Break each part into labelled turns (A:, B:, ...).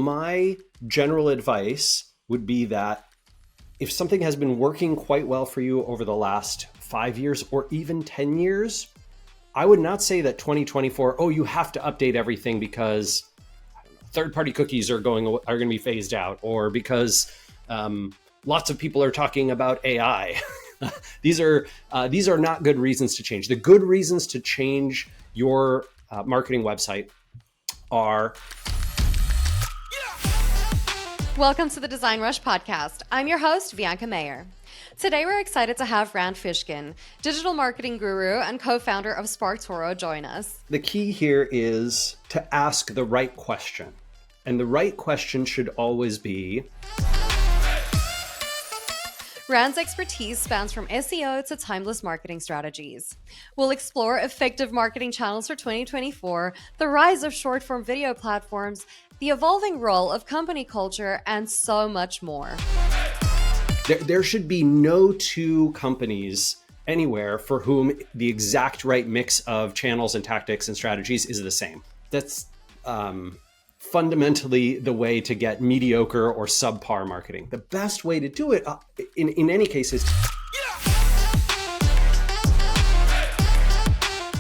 A: my general advice would be that if something has been working quite well for you over the last 5 years or even 10 years, I would not say that 2024, oh, you have to update everything because third-party cookies are going to be phased out, or because lots of people are talking about AI. These are not good reasons to change. The good reasons to change your marketing website are...
B: Welcome to the DesignRush podcast. I'm your host, Bianca Mayer. Today, we're excited to have Rand Fishkin, digital marketing guru and co-founder of SparkToro, join us.
A: The key here is to ask the right question. And the right question should always be...
B: Rand's expertise spans from SEO to timeless marketing strategies. We'll explore effective marketing channels for 2024, the rise of short-form video platforms, the evolving role of company culture, and so much more.
A: There should be no two companies anywhere for whom the exact right mix of channels and tactics and strategies is the same. That's fundamentally the way to get mediocre or subpar marketing. The best way to do it, in any case, is...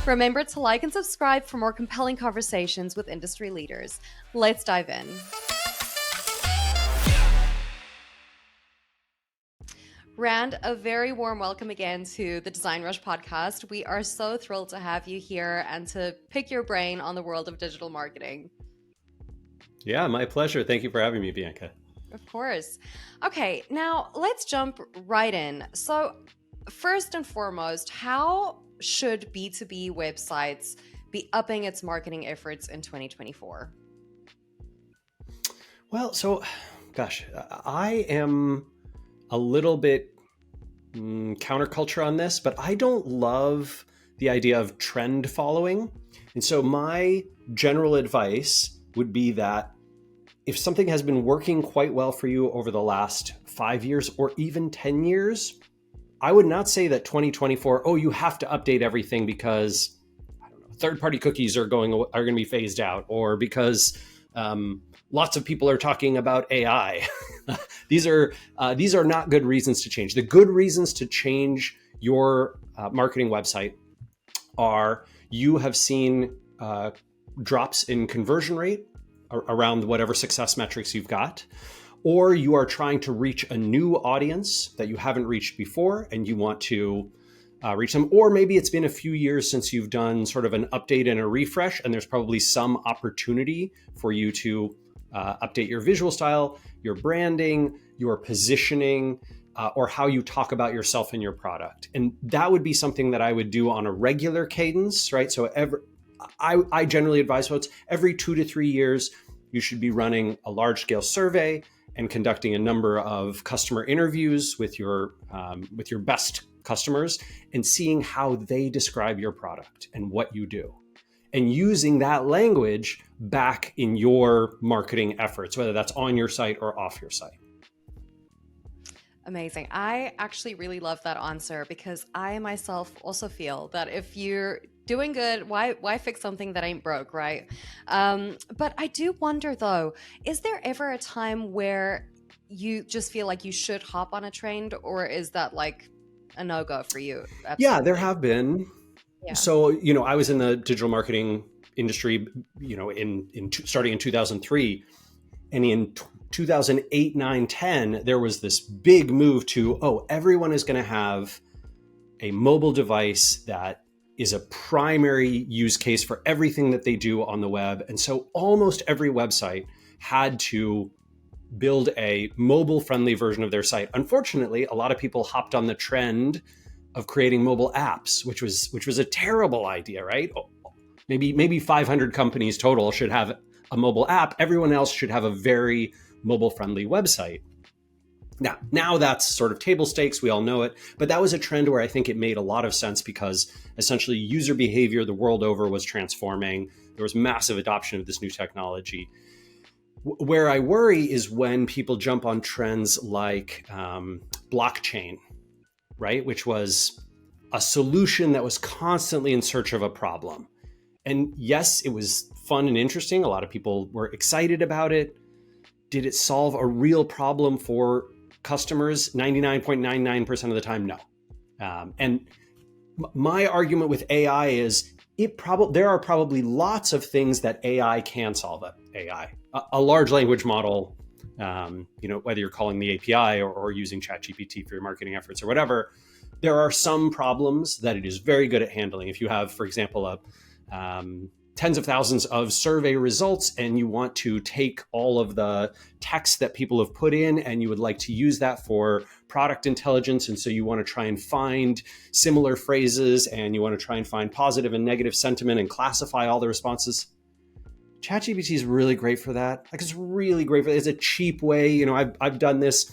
B: Remember to like and subscribe for more compelling conversations with industry leaders. Let's dive in. Rand, a very warm welcome again to the DesignRush podcast. We are so thrilled to have you here and to pick your brain on the world of digital marketing.
A: Yeah, my pleasure. Thank you for having me, Bianca.
B: Of course. Okay, now let's jump right in. So first and foremost, how should B2B websites be upping its marketing efforts in 2024?
A: Well, so, gosh, I am a little bit counterculture on this, but I don't love the idea of trend following. And so my general advice would be that if something has been working quite well for you over the last 5 years or even 10 years, I would not say that 2024, oh, you have to update everything because third-party cookies are going to be phased out, or because lots of people are talking about AI. These are not good reasons to change. The good reasons to change your marketing website are you have seen drops in conversion rate around whatever success metrics you've got, or you are trying to reach a new audience that you haven't reached before and you want to reach them, or maybe it's been a few years since you've done sort of an update and a refresh, and there's probably some opportunity for you to update your visual style, your branding, your positioning, or how you talk about yourself and your product. And that would be something that I would do on a regular cadence, right? So I generally advise folks every 2 to 3 years, you should be running a large scale survey and conducting a number of customer interviews with your best customers and seeing how they describe your product and what you do, and using that language back in your marketing efforts, whether that's on your site or off your site.
B: Amazing. I actually really love that answer because I myself also feel that if you're doing good, why fix something that ain't broke, right? But I do wonder though, is there ever a time where you just feel like you should hop on a trend, or is that like a no-go for you? Absolutely.
A: Yeah, there have been.
B: Yeah.
A: So, I was in the digital marketing industry, starting in 2003, and in 2008, 9, 10, there was this big move to, everyone is going to have a mobile device that is a primary use case for everything that they do on the web. And so almost every website had to build a mobile-friendly version of their site. Unfortunately, a lot of people hopped on the trend of creating mobile apps, which was a terrible idea, right? Maybe 500 companies total should have a mobile app. Everyone else should have a very mobile-friendly website. Now that's sort of table stakes. We all know it. But that was a trend where I think it made a lot of sense because essentially user behavior the world over was transforming. There was massive adoption of this new technology. Where I worry is when people jump on trends like blockchain, right? Which was a solution that was constantly in search of a problem. And yes, it was fun and interesting. A lot of people were excited about it. did it solve a real problem for customers? 99.99% of the time, no. And my argument with AI is there are probably lots of things that AI can solve. A large language model, whether you're calling the API or using ChatGPT for your marketing efforts or whatever, there are some problems that it is very good at handling. If you have, for example, tens of thousands of survey results and you want to take all of the text that people have put in and you would like to use that for product intelligence, and so you want to try and find similar phrases and you want to try and find positive and negative sentiment and classify all the responses, ChatGPT is really great for that. Like, it's really great for that. It's a cheap way. I've done this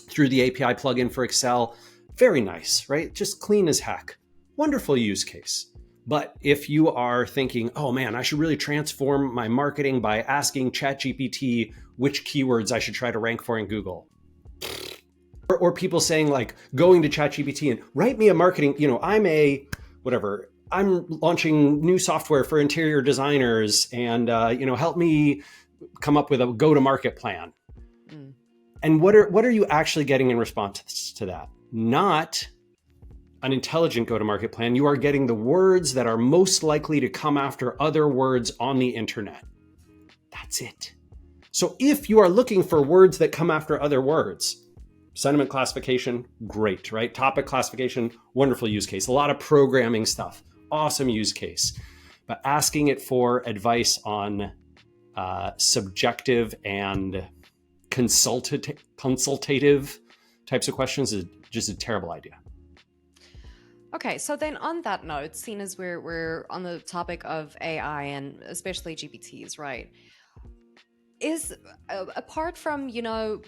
A: through the API plugin for Excel. Very nice, right? Just clean as heck. Wonderful use case. But if you are thinking, oh man, I should really transform my marketing by asking ChatGPT which keywords I should try to rank for in Google. Or people saying, like, going to ChatGPT and write me a marketing, I'm launching new software for interior designers and, help me come up with a go-to-market plan. Mm. And what are you actually getting in response to that? Not an intelligent go-to-market plan. You are getting the words that are most likely to come after other words on the internet. That's it. So if you are looking for words that come after other words, sentiment classification, great, right? Topic classification, wonderful use case. A lot of programming stuff, awesome use case. But asking it for advice on subjective and consultative types of questions is just a terrible idea.
B: Okay, so then on that note, seeing as we're on the topic of AI and especially GPTs, right? Is apart from,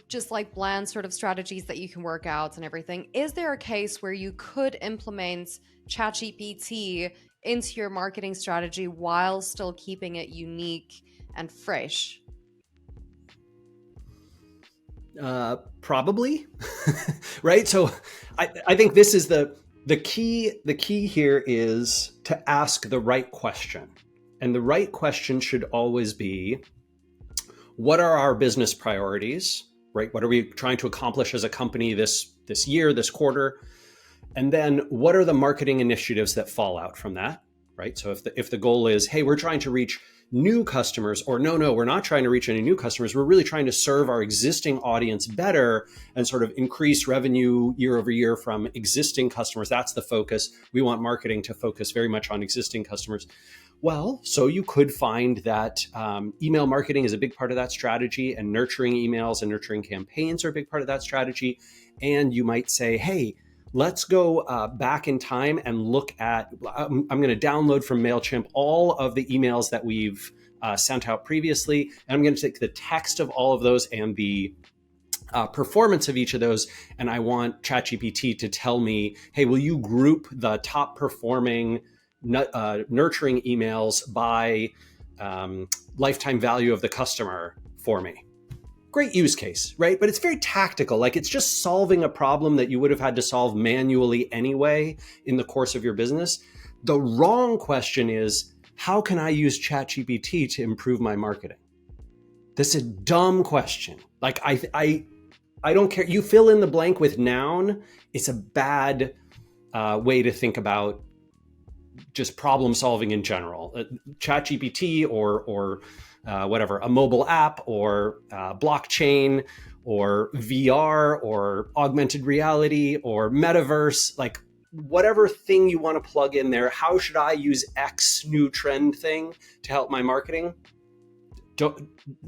B: just like bland sort of strategies that you can work out and everything, is there a case where you could implement ChatGPT into your marketing strategy while still keeping it unique and fresh?
A: Probably, right? So I think this is the key here is to ask the right question. And the right question should always be, what are our business priorities, right? What are we trying to accomplish as a company this year, this quarter? And then what are the marketing initiatives that fall out from that, right? So if the goal is, hey, we're trying to reach new customers, or no, we're not trying to reach any new customers. We're really trying to serve our existing audience better and sort of increase revenue year over year from existing customers. That's the focus. We want marketing to focus very much on existing customers. Well, so you could find that email marketing is a big part of that strategy, and nurturing emails and nurturing campaigns are a big part of that strategy. And you might say, hey, let's go back in time and look at, I'm going to download from MailChimp all of the emails that we've sent out previously. And I'm going to take the text of all of those and the performance of each of those. And I want ChatGPT to tell me, hey, will you group the top performing nurturing emails by lifetime value of the customer for me? Great use case, right? But it's very tactical. Like, it's just solving a problem that you would have had to solve manually anyway in the course of your business. The wrong question is, how can I use ChatGPT to improve my marketing? This is a dumb question. Like, I don't care. You fill in the blank with noun. It's a bad way to think about just problem solving in general. ChatGPT or whatever, a mobile app or blockchain or VR or augmented reality or metaverse, like whatever thing you want to plug in there. How should I use X new trend thing to help my marketing?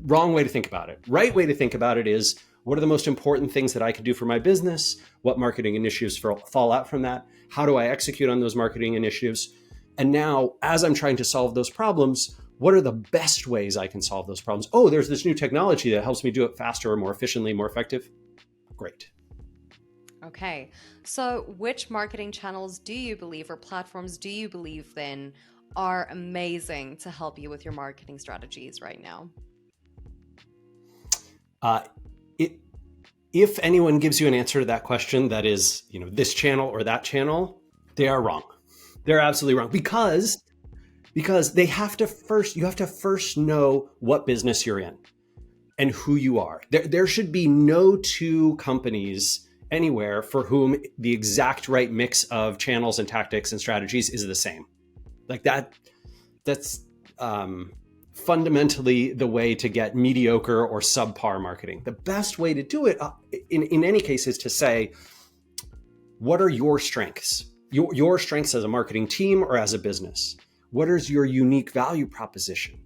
A: Wrong way to think about it. Right way to think about it is, what are the most important things that I can do for my business? What marketing initiatives fall out from that? How do I execute on those marketing initiatives? And now, as I'm trying to solve those problems, what are the best ways I can solve those problems? Oh, there's this new technology that helps me do it faster or more efficiently, more effective. Great.
B: Okay. So which marketing channels do you believe, or platforms do you believe then, are amazing to help you with your marketing strategies right now?
A: If anyone gives you an answer to that question that is, this channel or that channel, they are wrong. They're absolutely wrong, because you have to first know what business you're in. and who you are. There should be no two companies anywhere for whom the exact right mix of channels and tactics and strategies is the same. Like that's fundamentally the way to get mediocre or subpar marketing. The best way to do it in any case is to say, what are your strengths? Your strengths as a marketing team or as a business? What is your unique value proposition?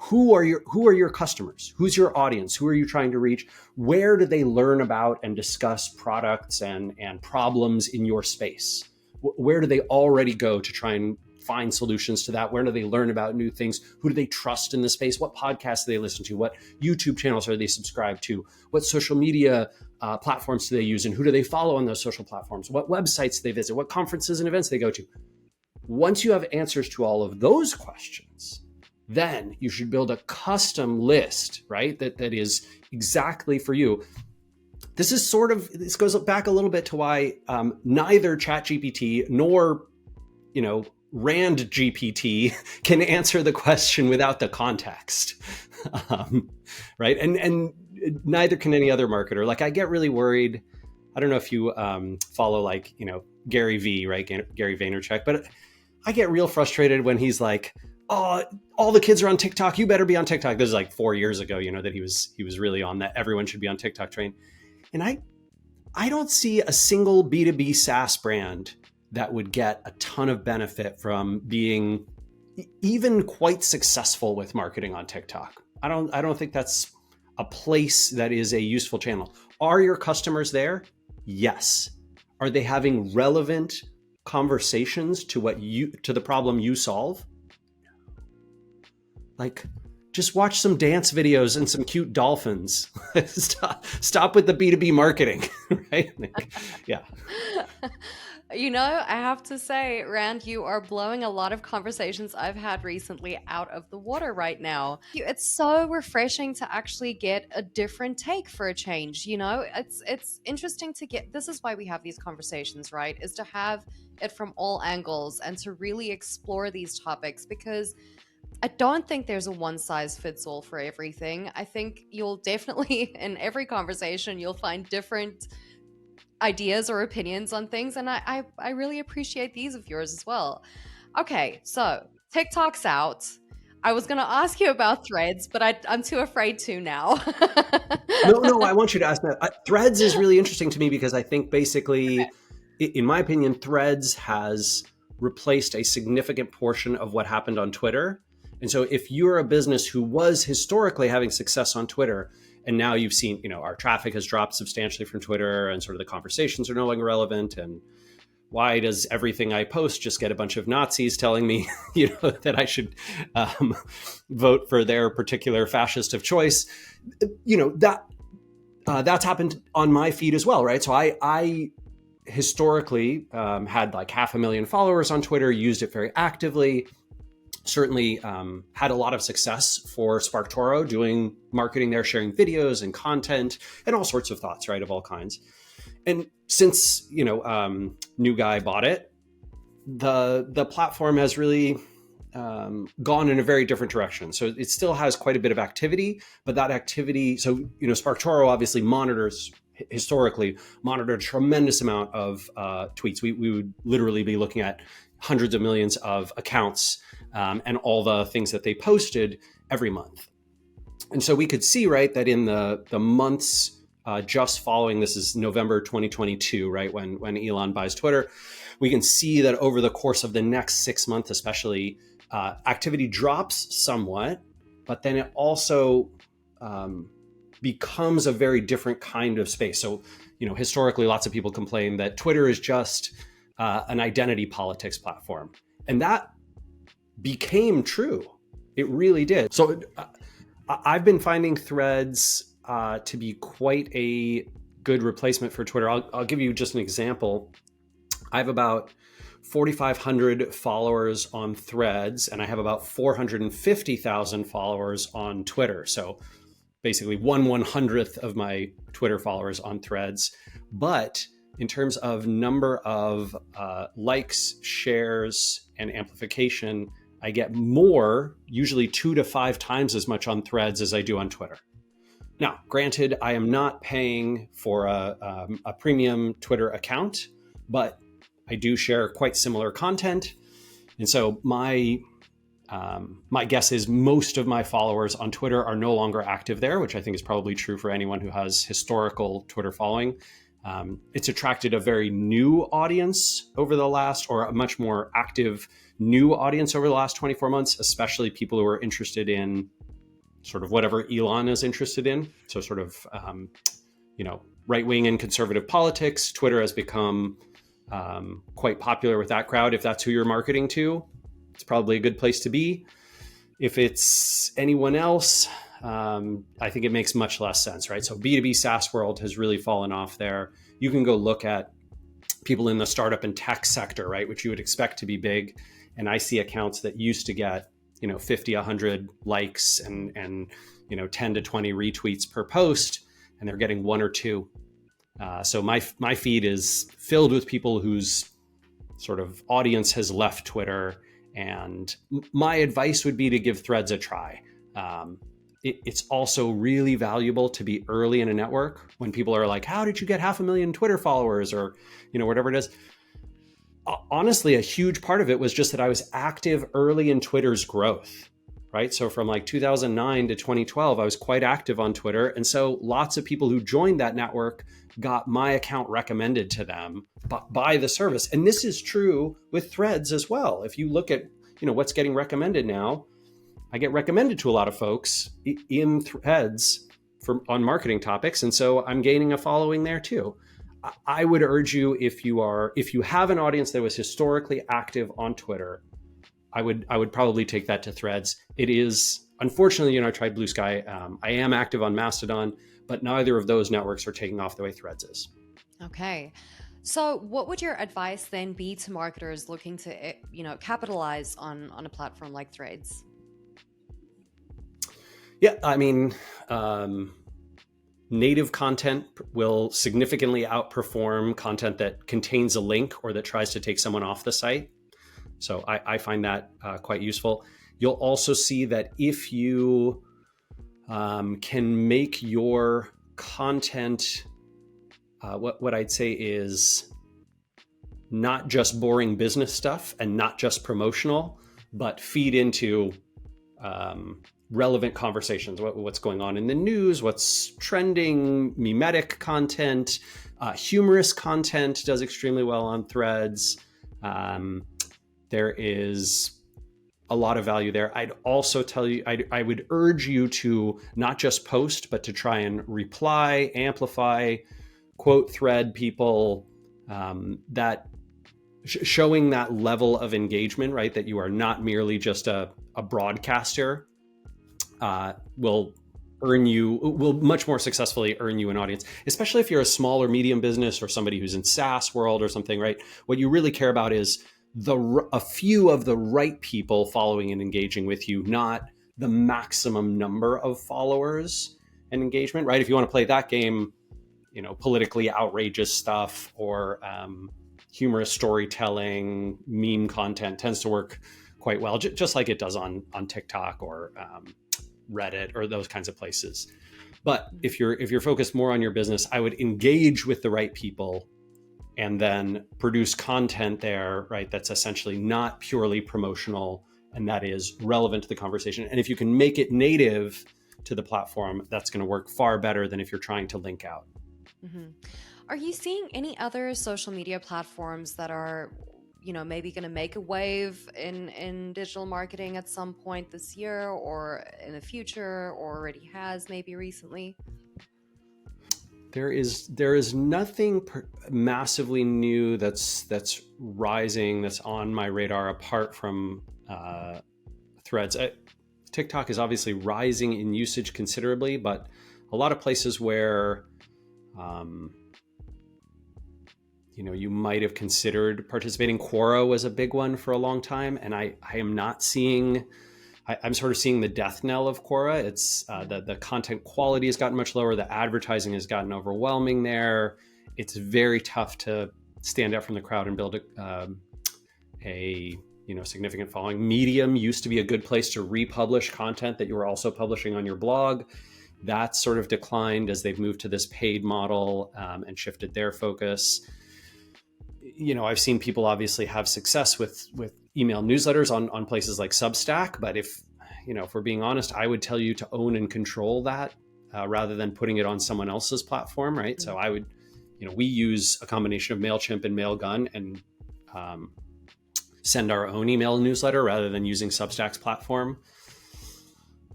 A: Who are your customers? Who's your audience? Who are you trying to reach? Where do they learn about and discuss products and problems in your space? Where do they already go to try and find solutions to that? Where do they learn about new things? Who do they trust in the space? What podcasts do they listen to? What YouTube channels are they subscribed to? What social media platforms do they use? And who do they follow on those social platforms? What websites do they visit? What conferences and events they go to? Once you have answers to all of those questions, then you should build a custom list, right? That is exactly for you. This goes back a little bit to why neither ChatGPT nor, Rand GPT can answer the question without the context, right? And neither can any other marketer. Like, I get really worried. I don't know if you follow Gary V, right? Gary Vaynerchuk, but I get real frustrated when he's like, "Oh, all the kids are on TikTok. You better be on TikTok." This is like 4 years ago, that he was really on that everyone should be on TikTok train. And I don't see a single B2B SaaS brand that would get a ton of benefit from being even quite successful with marketing on TikTok. I don't think that's a place that is a useful channel. Are your customers there? Yes. Are they having relevant conversations to the problem you solve? Like, just watch some dance videos and some cute dolphins. Stop with the B2B marketing, right? Yeah.
B: I have to say, Rand, you are blowing a lot of conversations I've had recently out of the water right now. It's so refreshing to actually get a different take for a change. It's interesting to get, this is why we have these conversations, right? Is to have it from all angles and to really explore these topics, because I don't think there's a one size fits all for everything. I think you'll definitely, in every conversation, you'll find different ideas or opinions on things. And I really appreciate these of yours as well. Okay, so TikTok's out. I was going to ask you about Threads, but I'm too afraid to now.
A: No, I want you to ask that. Threads is really interesting to me because I think basically, in my opinion, Threads has replaced a significant portion of what happened on Twitter. And so if you're a business who was historically having success on Twitter, and now you've seen, our traffic has dropped substantially from Twitter and sort of the conversations are no longer relevant. And why does everything I post just get a bunch of Nazis telling me, that I should vote for their particular fascist of choice? That's happened on my feed as well, right? So I historically had like 500,000 followers on Twitter, used it very actively. Certainly had a lot of success for SparkToro doing marketing there, sharing videos and content and all sorts of thoughts, right, of all kinds. And since, new guy bought it, the platform has really gone in a very different direction. So it still has quite a bit of activity, but that activity, so, SparkToro obviously historically monitored a tremendous amount of tweets. We would literally be looking at hundreds of millions of accounts and all the things that they posted every month. And so we could see, right, that in the months just following, this is November 2022, right, when Elon buys Twitter, we can see that over the course of the next 6 months, especially, activity drops somewhat, but then it also becomes a very different kind of space. So, historically, lots of people complain that Twitter is just an identity politics platform. And that became true. It really did. So I've been finding Threads to be quite a good replacement for Twitter. I'll give you just an example. I have about 4,500 followers on Threads, and I have about 450,000 followers on Twitter. So basically 1/100th of my Twitter followers on Threads. But in terms of number of likes, shares, and amplification, I get more, usually 2 to 5 times as much on Threads as I do on Twitter. Now, granted, I am not paying for a premium Twitter account, but I do share quite similar content. And so my guess is most of my followers on Twitter are no longer active there, which I think is probably true for anyone who has historical Twitter following. It's attracted a very new audience over the last, or a much more active new audience over the last 24 months, especially people who are interested in sort of whatever Elon is interested in. So sort of, right-wing and conservative politics. Twitter has become quite popular with that crowd. If that's who you're marketing to, it's probably a good place to be. If it's anyone else, I think it makes much less sense, right? So B2B SaaS world has really fallen off there. You can go look at people in the startup and tech sector, right, which you would expect to be big. And I see accounts that used to get 50, 100 likes and 10 to 20 retweets per post, and they're getting one or two. So my feed is filled with people whose sort of audience has left Twitter. And my advice would be to give Threads a try. It's also really valuable to be early in a network when people are like, how did you get 500,000 Twitter followers, or whatever it is. Honestly, a huge part of it was just that I was active early in Twitter's growth, right? So from like 2009 to 2012, I was quite active on Twitter. And so lots of people who joined that network got my account recommended to them by the service. And this is true with Threads as well. If you look at, what's getting recommended now, I get recommended to a lot of folks in Threads on marketing topics. And so I'm gaining a following there too. I would urge you, if you have an audience that was historically active on Twitter, I would probably take that to Threads. It is, unfortunately, I tried Blue Sky. I am active on Mastodon, but neither of those networks are taking off the way Threads is.
B: Okay. So what would your advice then be to marketers looking to, capitalize on a platform like Threads?
A: Yeah, I mean, native content will significantly outperform content that contains a link or that tries to take someone off the site. So I find that quite useful. You'll also see that if you can make your content, what I'd say is not just boring business stuff and not just promotional, but feed into relevant conversations, what's going on in the news, what's trending, mimetic content, humorous content does extremely well on Threads. There is a lot of value there. I'd also tell you, I would urge you to not just post, but to try and reply, amplify, quote thread people, that showing that level of engagement, right? That you are not merely just a broadcaster, will much more successfully earn you an audience, especially if you're a small or medium business or somebody who's in SaaS world or something, right? What you really care about is a few of the right people following and engaging with you, not the maximum number of followers and engagement, right? If you want to play that game, politically outrageous stuff or humorous storytelling, meme content tends to work quite well, just like it does on TikTok or Reddit or those kinds of places. But if you're focused more on your business, I would engage with the right people and then produce content there, right? That's essentially not purely promotional and that is relevant to the conversation. And if you can make it native to the platform, that's going to work far better than if you're trying to link out.
B: Mm-hmm. Are you seeing any other social media platforms that are, maybe going to make a wave in digital marketing at some point this year or in the future, or already has maybe recently?
A: There is nothing massively new that's rising, that's on my radar apart from Threads. TikTok is obviously rising in usage considerably, but a lot of places where you might have considered participating. Quora was a big one for a long time, and I am not seeing. I'm sort of seeing the death knell of Quora. It's the content quality has gotten much lower. The advertising has gotten overwhelming there. It's very tough to stand out from the crowd and build a significant following. Medium used to be a good place to republish content that you were also publishing on your blog. That's sort of declined as they've moved to this paid model and shifted their focus. I've seen people obviously have success with email newsletters on places like Substack, but if we're being honest, I would tell you to own and control that rather than putting it on someone else's platform, right? So I would, we use a combination of MailChimp and Mailgun and send our own email newsletter rather than using Substack's platform.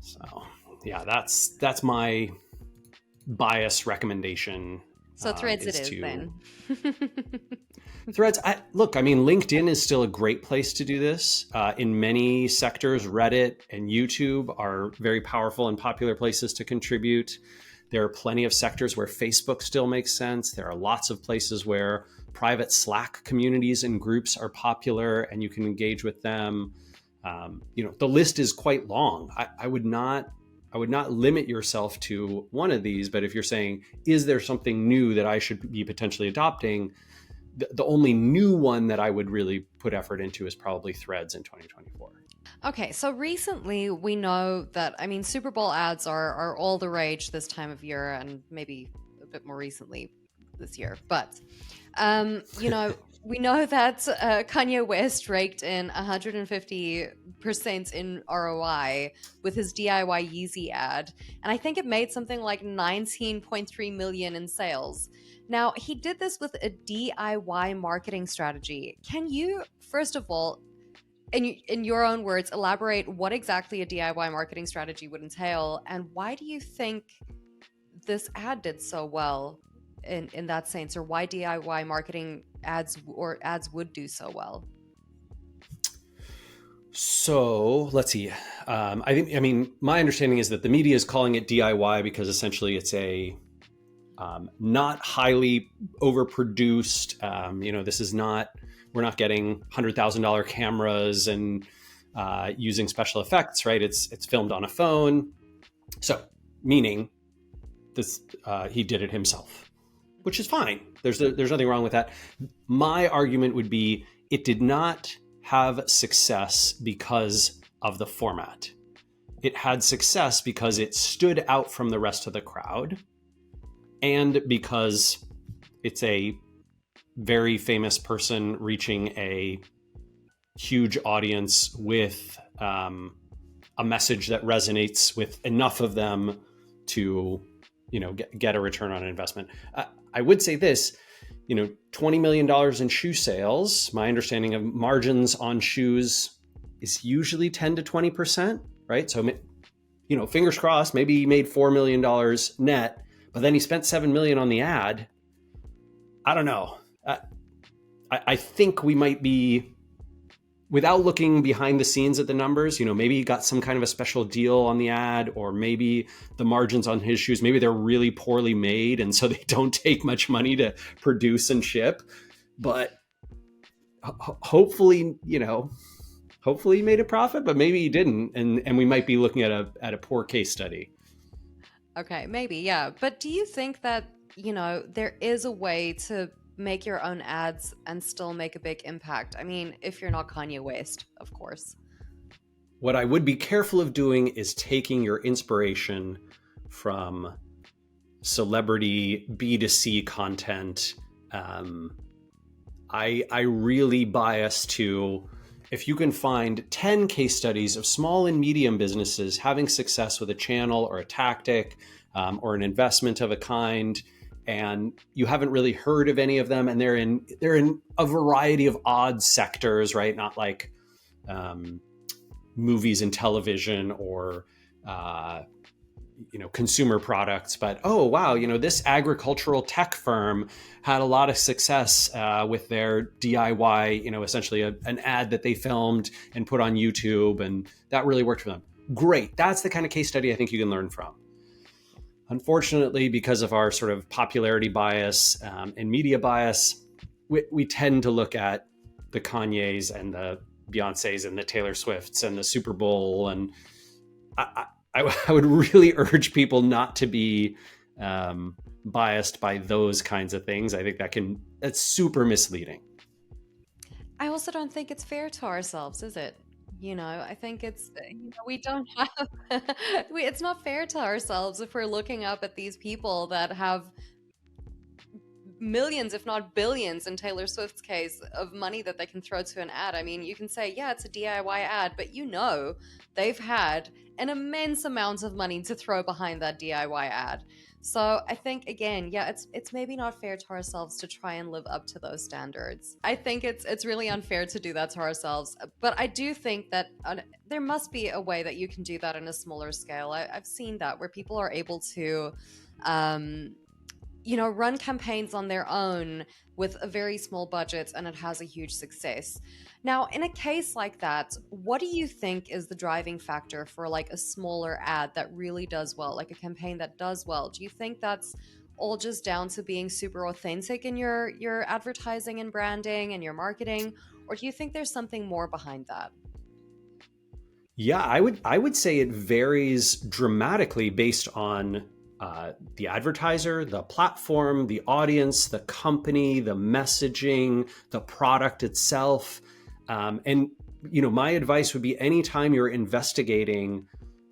A: So yeah, that's my bias recommendation.
B: So Threads it is then.
A: Threads, LinkedIn is still a great place to do this. In many sectors, Reddit and YouTube are very powerful and popular places to contribute. There are plenty of sectors where Facebook still makes sense. There are lots of places where private Slack communities and groups are popular and you can engage with them. The list is quite long. I would not limit yourself to one of these, but if you're saying, is there something new that I should be potentially adopting? The only new one that I would really put effort into is probably Threads in 2024.
B: Okay, so recently we know that, Super Bowl ads are all the rage this time of year and maybe a bit more recently this year. But, we know that Kanye West raked in 150% in ROI with his DIY Yeezy ad. And I think it made something like 19.3 million in sales. Now, he did this with a DIY marketing strategy. Can you, first of all, in your own words, elaborate what exactly a DIY marketing strategy would entail, and why do you think this ad did so well in that sense, or why DIY marketing ads would do so well?
A: So let's see. My understanding is that the media is calling it DIY because essentially it's a not highly overproduced. This is not, we're not getting $100,000 cameras and using special effects, right? It's filmed on a phone. So meaning this, he did it himself, which is fine. There's nothing wrong with that. My argument would be it did not have success because of the format. It had success because it stood out from the rest of the crowd and because it's a very famous person reaching a huge audience with a message that resonates with enough of them to, get a return on investment. I would say this, $20 million in shoe sales. My understanding of margins on shoes is usually 10 to 20%, right? So, fingers crossed, maybe he made $4 million net, but then he spent $7 million on the ad. I don't know. I think we might be, without looking behind the scenes at the numbers, maybe he got some kind of a special deal on the ad, or maybe the margins on his shoes, maybe they're really poorly made and so they don't take much money to produce and ship. But hopefully he made a profit, but maybe he didn't. And we might be looking at a poor case study.
B: Okay, maybe, yeah. But do you think that, there is a way to make your own ads and still make a big impact? If you're not Kanye West, of course.
A: What I would be careful of doing is taking your inspiration from celebrity B2C content. I really bias to, if you can find 10 case studies of small and medium businesses having success with a channel or a tactic or an investment of a kind, and you haven't really heard of any of them, and they're in a variety of odd sectors, right? Not like movies and television or consumer products, but oh wow, this agricultural tech firm had a lot of success with their DIY, essentially an ad that they filmed and put on YouTube, and that really worked for them. Great, that's the kind of case study I think you can learn from. Unfortunately, because of our sort of popularity bias and media bias, we tend to look at the Kanyes and the Beyoncés and the Taylor Swifts and the Super Bowl. And I would really urge people not to be biased by those kinds of things. I think that's super misleading.
B: I also don't think it's fair to ourselves, is it? I think we don't have, it's not fair to ourselves if we're looking up at these people that have millions, if not billions, in Taylor Swift's case, of money that they can throw to an ad. I mean, you can say, yeah, it's a DIY ad, but they've had an immense amount of money to throw behind that DIY ad. So I think again, yeah, it's maybe not fair to ourselves to try and live up to those standards. I think it's really unfair to do that to ourselves. But I do think that there must be a way that you can do that in a smaller scale. I've seen that where people are able to um, run campaigns on their own with a very small budget and it has a huge success. Now, in a case like that, what do you think is the driving factor for like a smaller ad that really does well, like a campaign that does well? Do you think that's all just down to being super authentic in your advertising and branding and your marketing, or do you think there's something more behind that?
A: Yeah, I would say it varies dramatically based on the advertiser, the platform, the audience, the company, the messaging, the product itself. And my advice would be anytime you're investigating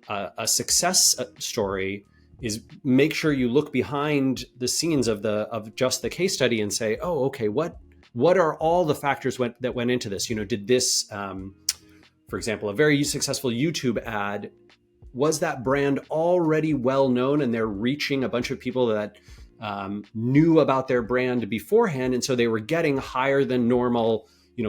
A: a success story, is make sure you look behind the scenes of just the case study and say, oh, okay, what are all the factors that went into this? Did this, for example, a very successful YouTube ad, was that brand already well known and they're reaching a bunch of people that knew about their brand beforehand, and so they were getting higher than normal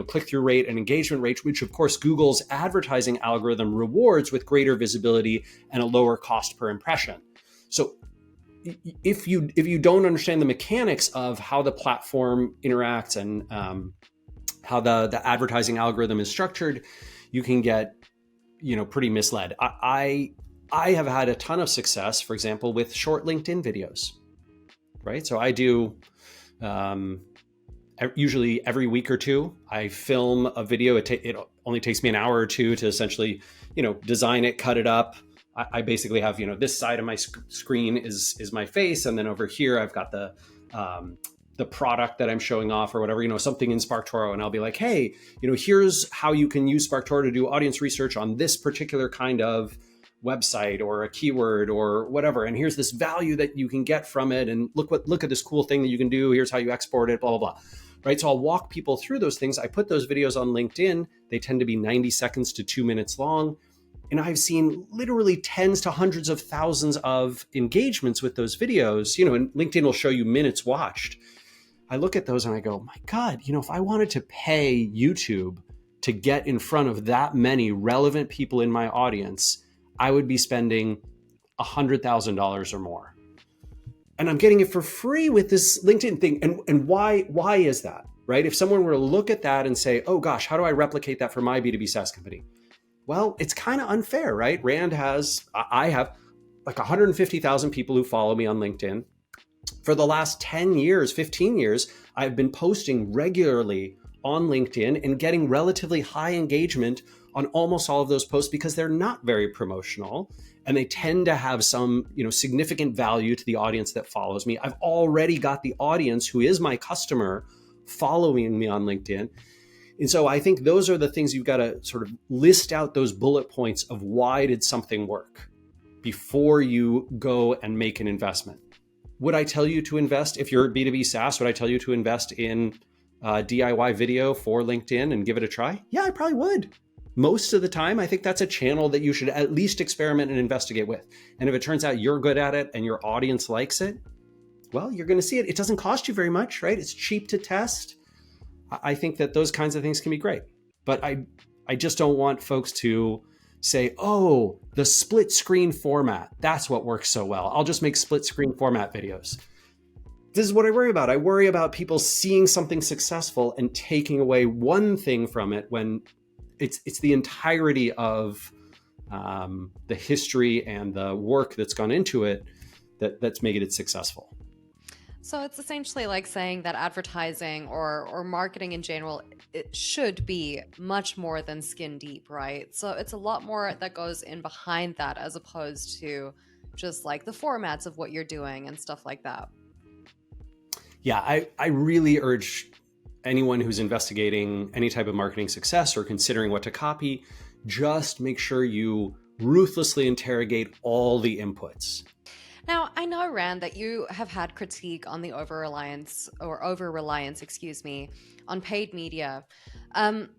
A: click-through rate and engagement rate, which of course Google's advertising algorithm rewards with greater visibility and a lower cost per impression. So if you don't understand the mechanics of how the platform interacts and how the advertising algorithm is structured, you can get pretty misled. I have had a ton of success, for example, with short LinkedIn videos, right? So I do usually every week or two, I film a video. It only takes me an hour or two to essentially, design it, cut it up. I basically have, this side of my screen is my face, and then over here I've got the product that I'm showing off or whatever, something in SparkToro, and I'll be like, hey, here's how you can use SparkToro to do audience research on this particular kind of website or a keyword or whatever, and here's this value that you can get from it, and look at this cool thing that you can do. Here's how you export it, blah blah blah. Right? So I'll walk people through those things. I put those videos on LinkedIn. They tend to be 90 seconds to 2 minutes long. And I've seen literally tens to hundreds of thousands of engagements with those videos, and LinkedIn will show you minutes watched. I look at those and I go, my God, if I wanted to pay YouTube to get in front of that many relevant people in my audience, I would be spending $100,000 or more. And I'm getting it for free with this LinkedIn thing. And why is that, right? If someone were to look at that and say, oh gosh, how do I replicate that for my B2B SaaS company? Well, it's kind of unfair, right? I have like 150,000 people who follow me on LinkedIn. For the last 10 years, 15 years, I've been posting regularly on LinkedIn and getting relatively high engagement on almost all of those posts because they're not very promotional and they tend to have some, significant value to the audience that follows me. I've already got the audience who is my customer following me on LinkedIn. And so I think those are the things you've got to sort of list out, those bullet points of why did something work before you go and make an investment. Would I tell you to invest, if you're B2B SaaS, would I tell you to invest in DIY video for LinkedIn and give it a try? Yeah, I probably would. Most of the time, I think that's a channel that you should at least experiment and investigate with. And if it turns out you're good at it and your audience likes it, well, you're going to see it. It doesn't cost you very much, right? It's cheap to test. I think that those kinds of things can be great. But I just don't want folks to say, oh, the split screen format, that's what works so well. I'll just make split screen format videos. This is what I worry about. I worry about people seeing something successful and taking away one thing from it when it's the entirety of the history and the work that's gone into it that's making it successful.
B: So it's essentially like saying that advertising or marketing in general, it should be much more than skin deep, right? So it's a lot more that goes in behind that as opposed to just like the formats of what you're doing and stuff like that.
A: Yeah, I really urge anyone who's investigating any type of marketing success or considering what to copy just make sure you ruthlessly interrogate all the inputs.
B: Now, I know, Rand, that you have had critique on the over-reliance, excuse me, on paid media.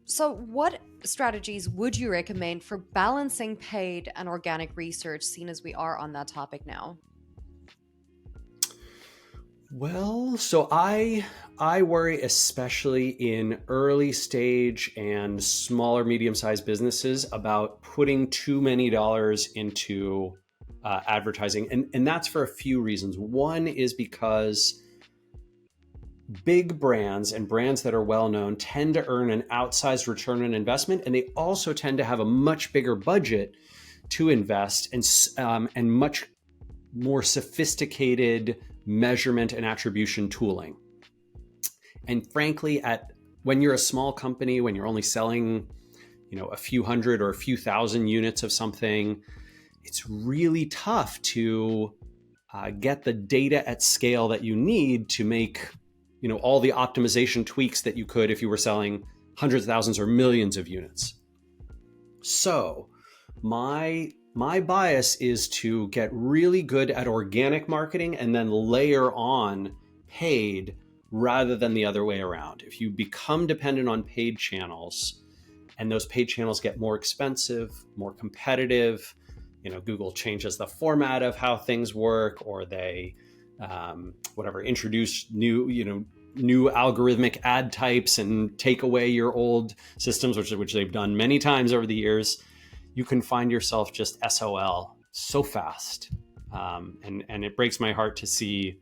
B: So what strategies would you recommend for balancing paid and organic research, seeing as we are on that topic now?
A: Well, so I worry especially in early stage and smaller, medium-sized businesses about putting too many dollars into advertising, and that's for a few reasons. One is because big brands and brands that are well known tend to earn an outsized return on investment, and they also tend to have a much bigger budget to invest and much more sophisticated measurement and attribution tooling. And frankly, when you're a small company, when you're only selling, a few hundred or a few thousand units of something, it's really tough to get the data at scale that you need to make, all the optimization tweaks that you could if you were selling hundreds of thousands or millions of units. So my bias is to get really good at organic marketing and then layer on paid rather than the other way around. If you become dependent on paid channels and those paid channels get more expensive, more competitive, Google changes the format of how things work, or they introduce new algorithmic ad types and take away your old systems, which they've done many times over the years, you can find yourself just SOL so fast. And it breaks my heart to see,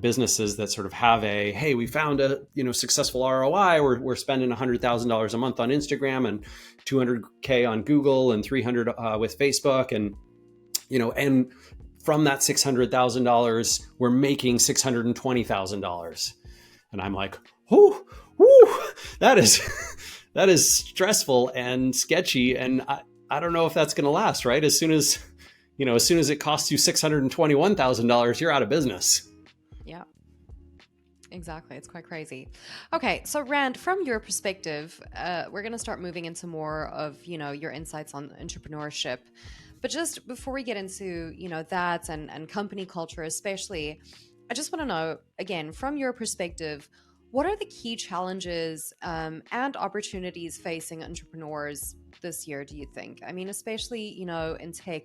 A: businesses that sort of have hey, we found a, successful ROI. We're spending $100,000 a month on Instagram and $200K on Google and 300 with Facebook. And, and from that $600,000, we're making $620,000. And I'm like, whoo, that is stressful and sketchy. And I don't know if that's going to last, right? As soon as it costs you $621,000, you're out of business.
B: Yeah, exactly. It's quite crazy. Okay, so Rand, from your perspective, we're going to start moving into more of, your insights on entrepreneurship. But just before we get into, that and company culture especially, I just want to know, again, from your perspective, what are the key challenges and opportunities facing entrepreneurs this year, do you think? I mean, especially, in tech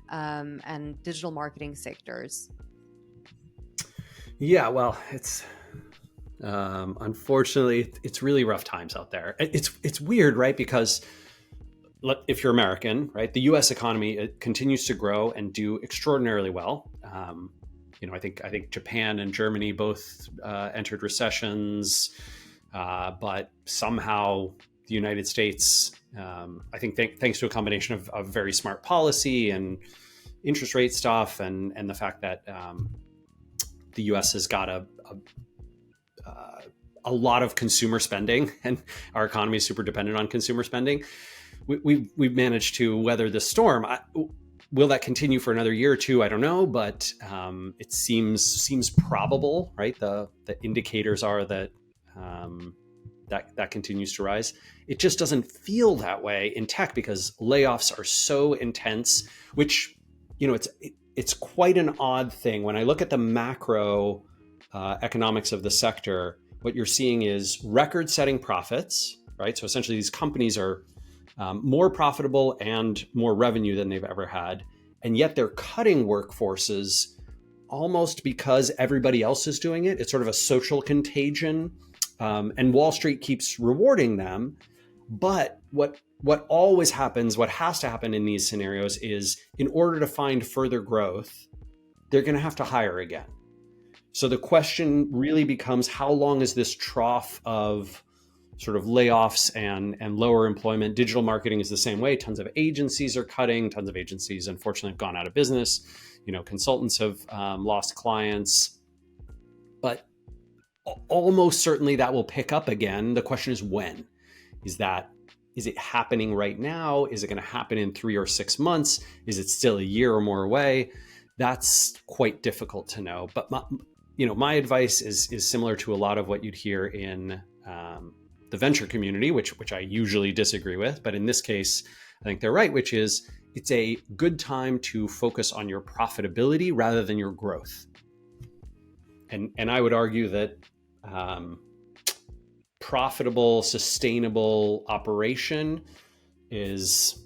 B: and digital marketing sectors.
A: Yeah, well, it's unfortunately, it's really rough times out there. It's weird, right? Because if you're American, right, the U.S. economy continues to grow and do extraordinarily well. I think Japan and Germany both entered recessions, but somehow the United States, I think thanks to a combination of very smart policy and interest rate stuff, and the fact that the U.S. has got a lot of consumer spending, and our economy is super dependent on consumer spending. We've managed to weather this storm. Will that continue for another year or two? I don't know, but it seems probable, right? The indicators are that that continues to rise. It just doesn't feel that way in tech because layoffs are so intense, which, it's quite an odd thing. When I look at the macro economics of the sector, what you're seeing is record-setting profits, right? So essentially these companies are more profitable and more revenue than they've ever had. And yet they're cutting workforces almost because everybody else is doing it. It's sort of a social contagion. And Wall Street keeps rewarding them. But what always happens, what has to happen in these scenarios is, in order to find further growth, they're going to have to hire again. So the question really becomes, how long is this trough of sort of layoffs and lower employment? Digital marketing is the same way. Tons of agencies are cutting. Tons of agencies, unfortunately, have gone out of business. Consultants have lost clients. But almost certainly that will pick up again. The question is when. Is it happening right now? Is it going to happen in 3 or 6 months? Is it still a year or more away? That's quite difficult to know. But my advice is similar to a lot of what you'd hear in the venture community, which I usually disagree with, but in this case, I think they're right, which is it's a good time to focus on your profitability rather than your growth. And I would argue that profitable, sustainable operation is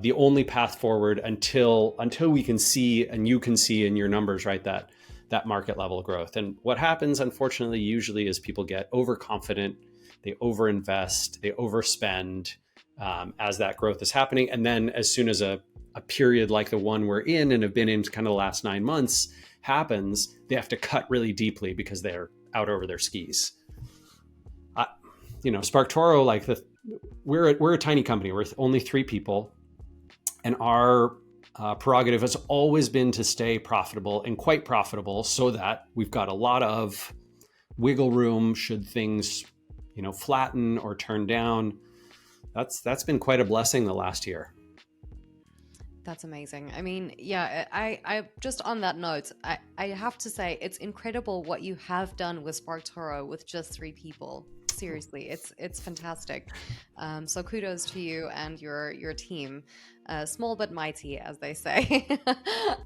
A: the only path forward until we can see, and you can see in your numbers, right, that market level growth. And what happens, unfortunately, usually is people get overconfident, they overinvest, they overspend as that growth is happening. And then as soon as a period like the one we're in and have been in kind of the last 9 months happens, they have to cut really deeply because they're out over their skis. SparkToro, like we're a tiny company. We're only 3 people, and our prerogative has always been to stay profitable and quite profitable, so that we've got a lot of wiggle room should things, flatten or turn down. That's been quite a blessing the last year.
B: That's amazing. I mean, yeah, I just on that note, I have to say it's incredible what you have done with SparkToro with just 3 people. Seriously, it's fantastic. So kudos to you and your team. Small but mighty, as they say.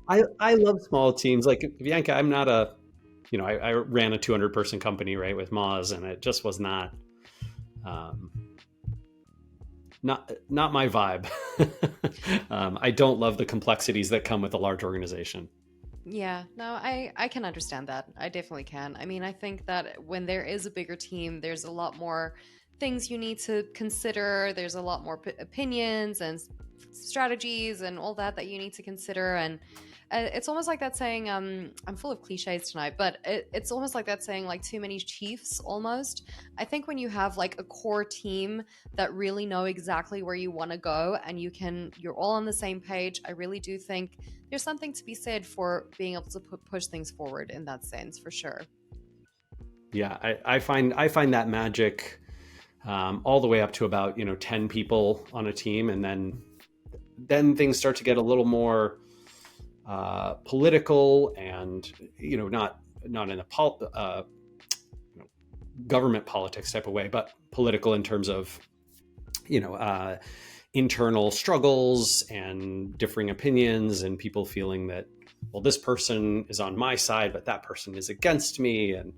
A: I love small teams. Like Bianca, I'm not I ran a 200 person company, right, with Moz, and it just was not my vibe. I don't love the complexities that come with a large organization.
B: Yeah, no, I can understand that. I definitely can. I mean, I think that when there is a bigger team, there's a lot more things you need to consider. There's a lot more opinions and strategies and all that you need to consider. And it's almost like that saying, I'm full of cliches tonight, but it's almost like that saying, like, too many chiefs almost. I think when you have like a core team that really know exactly where you want to go and you're all on the same page, I really do think there's something to be said for being able to push things forward in that sense, for sure.
A: Yeah, I find that magic all the way up to about 10 people on a team, and then things start to get a little more political, and not in a government politics type of way, but political in terms of internal struggles and differing opinions, and people feeling that, well, this person is on my side, but that person is against me. And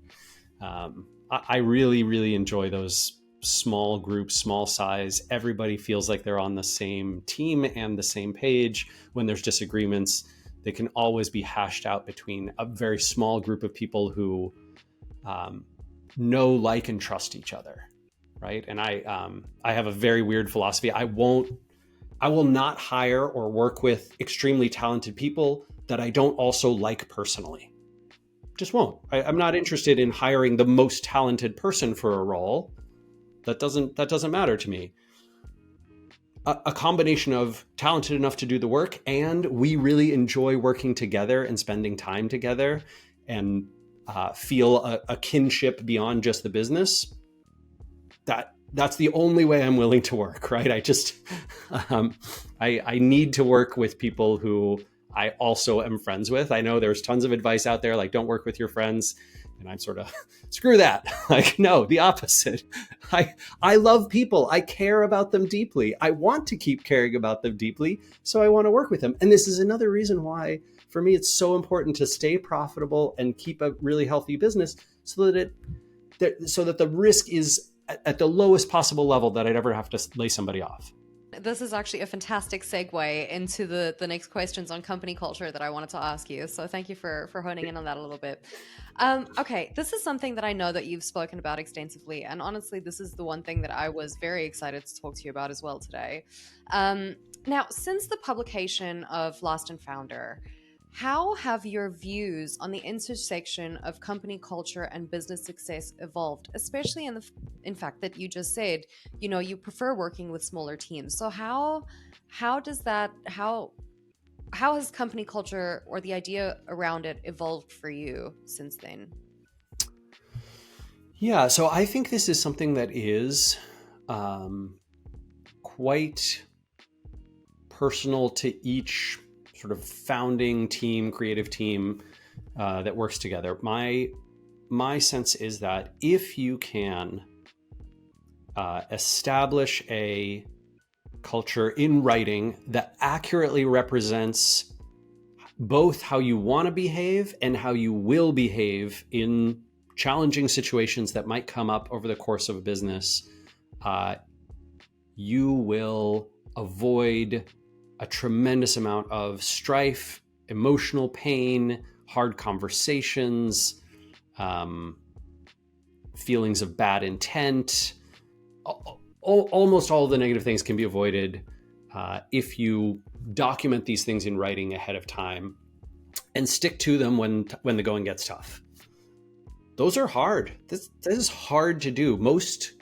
A: I really, really enjoy those small groups, small size. Everybody feels like they're on the same team and the same page. When there's disagreements, they can always be hashed out between a very small group of people who know, like, and trust each other. Right. And I have a very weird philosophy. I will not hire or work with extremely talented people that I don't also like personally. Just won't. I'm not interested in hiring the most talented person for a role. That doesn't matter to me. A combination of talented enough to do the work, and we really enjoy working together and spending time together, and feel a kinship beyond just the business. That's the only way I'm willing to work, right? I just I need to work with people who I also am friends with. I know there's tons of advice out there, like, don't work with your friends, and I'm sort of, screw that. Like, no, the opposite. I love people. I care about them deeply. I want to keep caring about them deeply, so I want to work with them. And this is another reason why, for me, it's so important to stay profitable and keep a really healthy business, so that the risk is at the lowest possible level that I'd ever have to lay somebody off.
B: This is actually a fantastic segue into the next questions on company culture that I wanted to ask you. So thank you for honing in on that a little bit. Okay, this is something that I know that you've spoken about extensively. And honestly, this is the one thing that I was very excited to talk to you about as well today. Now, since the publication of Lost and Founder, how have your views on the intersection of company culture and business success evolved, especially in fact that you just said, you prefer working with smaller teams. So how has company culture, or the idea around it, evolved for you since then?
A: Yeah, so I think this is something that is quite personal to each sort of founding team, creative team that works together. My sense is that if you can establish a culture in writing that accurately represents both how you want to behave and how you will behave in challenging situations that might come up over the course of a business, you will avoid a tremendous amount of strife, emotional pain, hard conversations, feelings of bad intent. Almost all of the negative things can be avoided if you document these things in writing ahead of time and stick to them when the going gets tough. Those are hard. This is hard to do. Most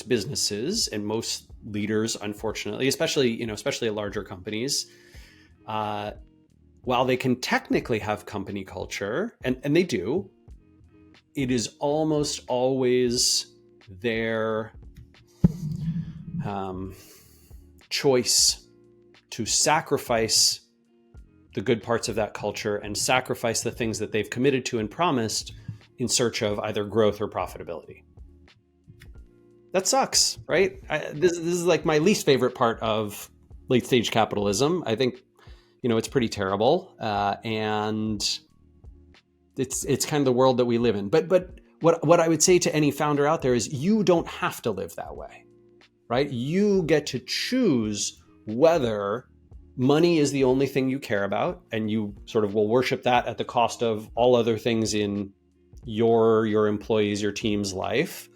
A: businesses and most leaders, unfortunately, especially at larger companies, while they can technically have company culture, and they do, it is almost always their choice to sacrifice the good parts of that culture and sacrifice the things that they've committed to and promised in search of either growth or profitability. That sucks, right? This is like my least favorite part of late stage capitalism. I think, it's pretty terrible, and it's kind of the world that we live in. But what I would say to any founder out there is, you don't have to live that way, right? You get to choose whether money is the only thing you care about, and you sort of will worship that at the cost of all other things in your employees, your team's life.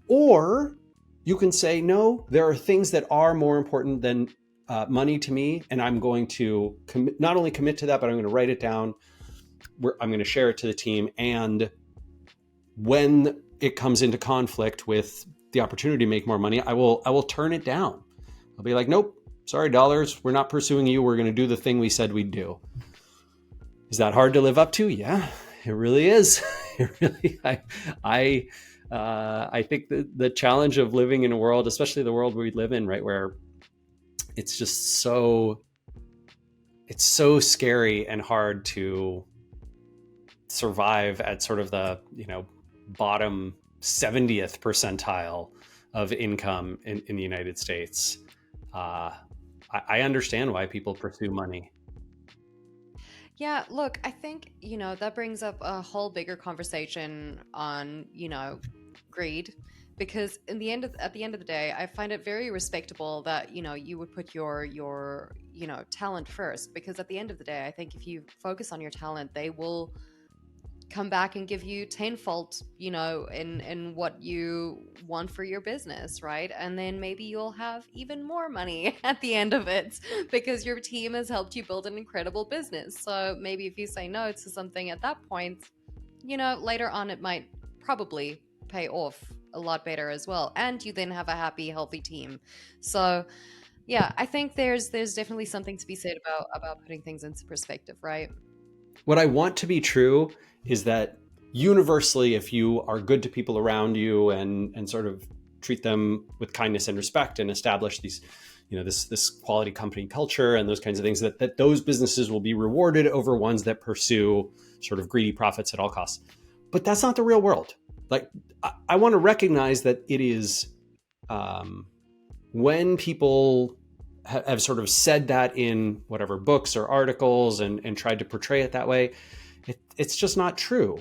A: Or you can say, no, there are things that are more important than money to me, and I'm going to not only commit to that, but I'm going to write it down. I'm going to share it to the team. And when it comes into conflict with the opportunity to make more money, I will turn it down. I'll be like, nope, sorry, dollars, we're not pursuing you. We're going to do the thing we said we'd do. Is that hard to live up to? Yeah, it really is. It really, I think the challenge of living in a world, especially the world we live in, right, where it's just it's so scary and hard to survive at sort of the, bottom 70th percentile of income in the United States. I understand why people pursue money.
B: Yeah, look, I think, that brings up a whole bigger conversation on, greed. Because at the end of the day, I find it very respectable that, you would put your talent first. Because at the end of the day, I think if you focus on your talent, they will come back and give you tenfold, in what you want for your business, right? And then maybe you'll have even more money at the end of it because your team has helped you build an incredible business. So maybe if you say no to something at that point, later on it might probably pay off a lot better as well, and you then have a happy, healthy team. So yeah, I think there's definitely something to be said about putting things into perspective, right?
A: What I want to be true is that universally, if you are good to people around you and sort of treat them with kindness and respect and establish these, this quality company culture and those kinds of things, that those businesses will be rewarded over ones that pursue sort of greedy profits at all costs. But that's not the real world. Like, I want to recognize that it is when people have sort of said that in whatever books or articles and tried to portray it that way, it's just not true.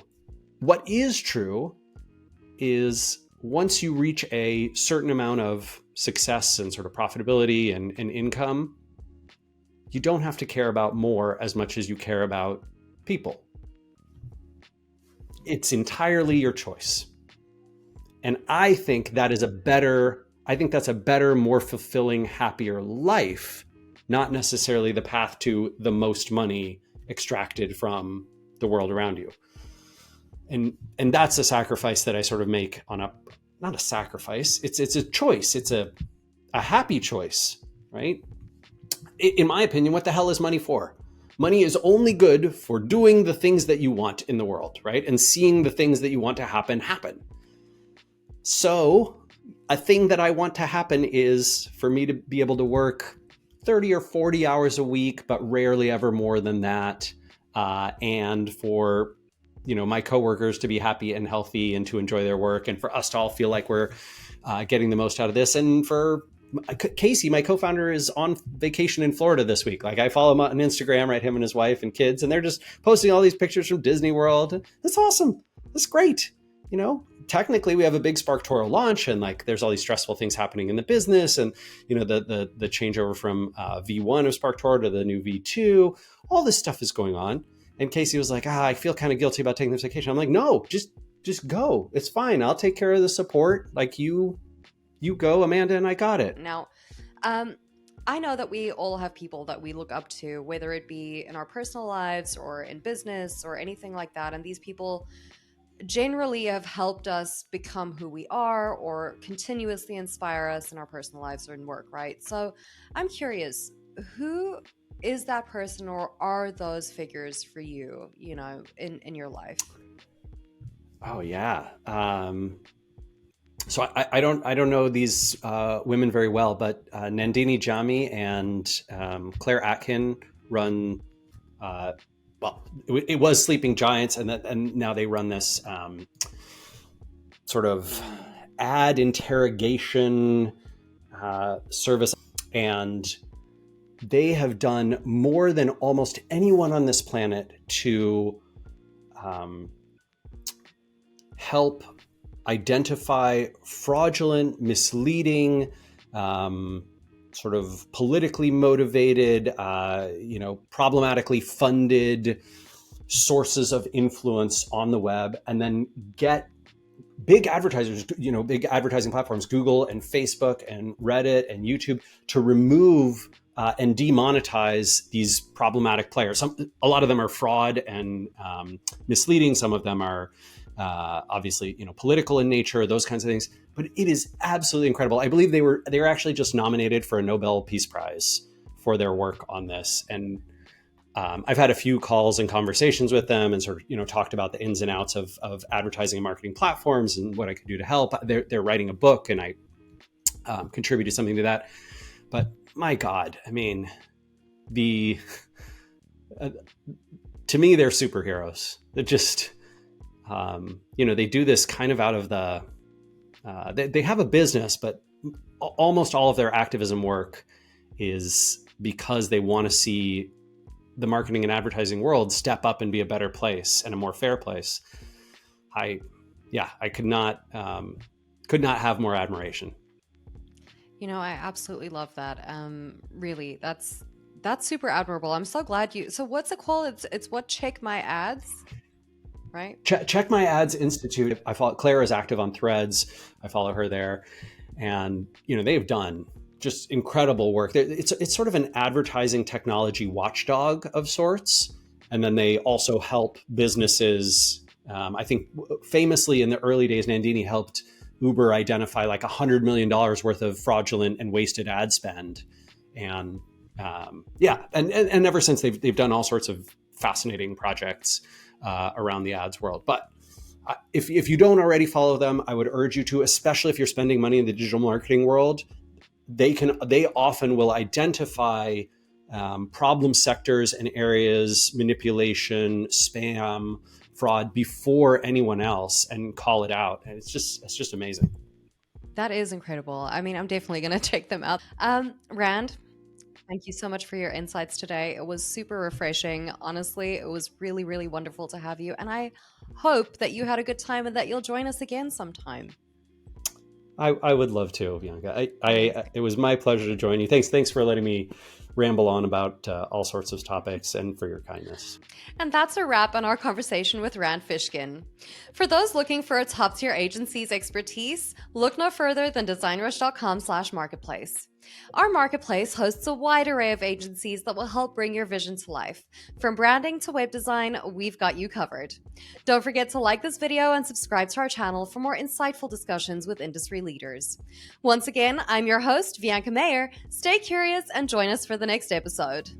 A: What is true is once you reach a certain amount of success and sort of profitability and income, you don't have to care about more as much as you care about people. It's entirely your choice. And I think that's a better, more fulfilling, happier life, not necessarily the path to the most money extracted from the world around you. And that's a sacrifice that I sort of make not a sacrifice, it's a choice. It's a happy choice, right? In my opinion, what the hell is money for? Money is only good for doing the things that you want in the world, right? And seeing the things that you want to happen. So a thing that I want to happen is for me to be able to work 30 or 40 hours a week, but rarely ever more than that. And for my coworkers to be happy and healthy and to enjoy their work, and for us to all feel like we're getting the most out of this. And for Casey, my co-founder, is on vacation in Florida this week. Like, I follow him on Instagram, right? Him and his wife and kids, and they're just posting all these pictures from Disney World. That's awesome. That's great. Technically we have a big SparkToro launch, and like there's all these stressful things happening in the business, and the changeover from V1 of SparkToro to the new V2, all this stuff is going on. And Casey was like, I feel kind of guilty about taking this vacation. I'm like, no, just go. It's fine. I'll take care of the support. Like, you go, Amanda, and I got it.
B: Now, I know that we all have people that we look up to, whether it be in our personal lives or in business or anything like that. And these people generally have helped us become who we are or continuously inspire us in our personal lives or in work, right? So I'm curious, who is that person, or are those figures for you, in your life?
A: Oh, yeah. So I don't know these women very well, but Nandini Jami and Claire Atkin run. It was Sleeping Giants, and now they run this sort of ad interrogation service, and they have done more than almost anyone on this planet to help identify fraudulent, misleading, sort of politically motivated, problematically funded sources of influence on the web, and then get big advertisers, big advertising platforms, Google and Facebook and Reddit and YouTube, to remove and demonetize these problematic players. A lot of them are fraud and misleading. Some of them are obviously, political in nature, those kinds of things. But it is absolutely incredible. I believe they were actually just nominated for a Nobel Peace Prize for their work on this. And I've had a few calls and conversations with them, and sort of, talked about the ins and outs of advertising and marketing platforms and what I could do to help. They're writing a book, and I contributed something to that. But my God, I mean, to me, they're superheroes. They're just, they do this kind of out of the, they have a business, but almost all of their activism work is because they want to see the marketing and advertising world step up and be a better place and a more fair place. I could not have more admiration.
B: I absolutely love that. Really, that's super admirable. I'm so glad so what's it called? It's what? Check My Ads, right?
A: Check My Ads Institute. I follow Claire, is active on Threads. I follow her there, and they've done just incredible work. It's sort of an advertising technology watchdog of sorts, and then they also help businesses. I think famously in the early days, Nandini helped Uber identify like $100 million worth of fraudulent and wasted ad spend, and and ever since they've done all sorts of fascinating projects around the ads world. But if you don't already follow them, I would urge you to, especially if you're spending money in the digital marketing world. They often will identify problem sectors and areas, manipulation, spam, fraud, before anyone else, and call it out. And it's just amazing.
B: That is incredible. I mean, I'm definitely going to check them out. Rand, thank you so much for your insights today. It was super refreshing. Honestly, it was really, really wonderful to have you. And I hope that you had a good time and that you'll join us again sometime.
A: I would love to, Bianca. It was my pleasure to join you. Thanks for letting me ramble on about all sorts of topics, and for your kindness.
B: And that's a wrap on our conversation with Rand Fishkin. For those looking for a top-tier agency's expertise, look no further than DesignRush.com/marketplace. Our marketplace hosts a wide array of agencies that will help bring your vision to life. From branding to web design, we've got you covered. Don't forget to like this video and subscribe to our channel for more insightful discussions with industry leaders. Once again, I'm your host, Bianca Mayer. Stay curious and join us for the next episode.